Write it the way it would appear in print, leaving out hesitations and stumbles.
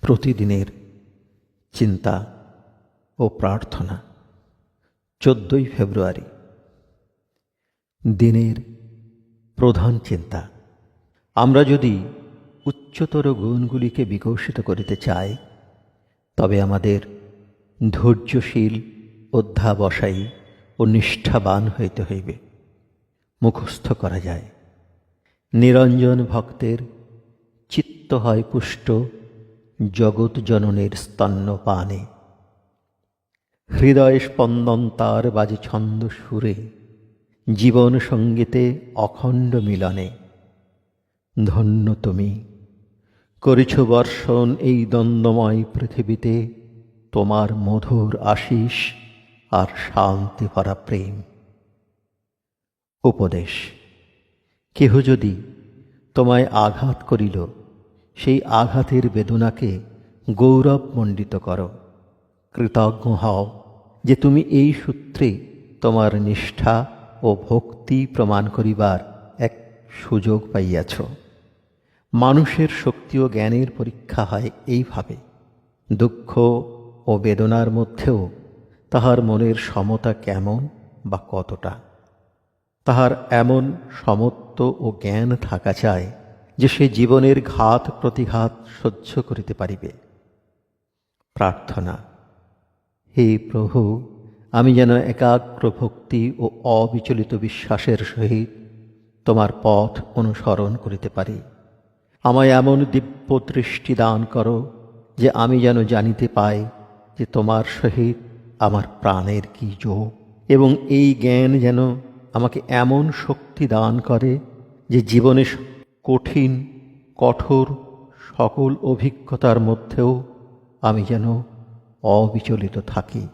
প্রতিদিনের চিন্তা ও প্রার্থনা। 14 ফেব্রুয়ারি। দিনের প্রধান চিন্তা। আমরা যদি উচ্চতর গুণগুলিকে বিকশিত করিতে চাই, তবে আমাদের ধৈর্যশীল, অধ্যাবসায়ী ও নিষ্ঠাবান হইতে হইবে। মুখস্থ করা যায়। নিরঞ্জন ভক্তের চিত্ত হয় পুষ্ট জগৎ জননের স্তন্যপানে। হৃদয় স্পন্দন তার বাজে ছন্দ সুরে, জীবন সঙ্গীতে অখণ্ড মিলনে। ধন্য তুমি, করেছ বর্ষণ এই দ্বন্দ্বময় পৃথিবীতে তোমার মধুর আশীষ আর শান্তি ভরা প্রেম। উপদেশ। কেহ যদি তোমায় আঘাত করিল, সেই আঘাতের বেদনাকে গৌরবমণ্ডিত করো। কৃতজ্ঞ হও যে তুমি এই সূত্রে তোমার নিষ্ঠা ও ভক্তি প্রমাণ করিবার এক সুযোগ পাইয়াছ। মানুষের শক্তি ও জ্ঞানের পরীক্ষা হয় এইভাবে। দুঃখ ও বেদনার মধ্যেও তাহার মনের সমতা কেমন বা কতটা। তাহার এমন সমত্ব ও জ্ঞান থাকা চায় যে সে জীবনের ঘাত প্রতিঘাত সহ্য করিতে পারিবে। প্রার্থনা। হে প্রভু, আমি যেন একাগ্র ভক্তি ও অবিচলিত বিশ্বাসের সহিত তোমার পথ অনুসরণ করিতে পারি। আমায় এমন দিব্য দৃষ্টি দান করো যে আমি যেন জানিতে পাই যে তোমার সহিত আমার প্রাণের কি যোগ, এবং এই জ্ঞান যেন আমাকে এমন শক্তি দান করে যে জীবনে কঠিন কঠোর সকল অভিজ্ঞতার মধ্যেও আমি যেন অবিচলিত থাকি।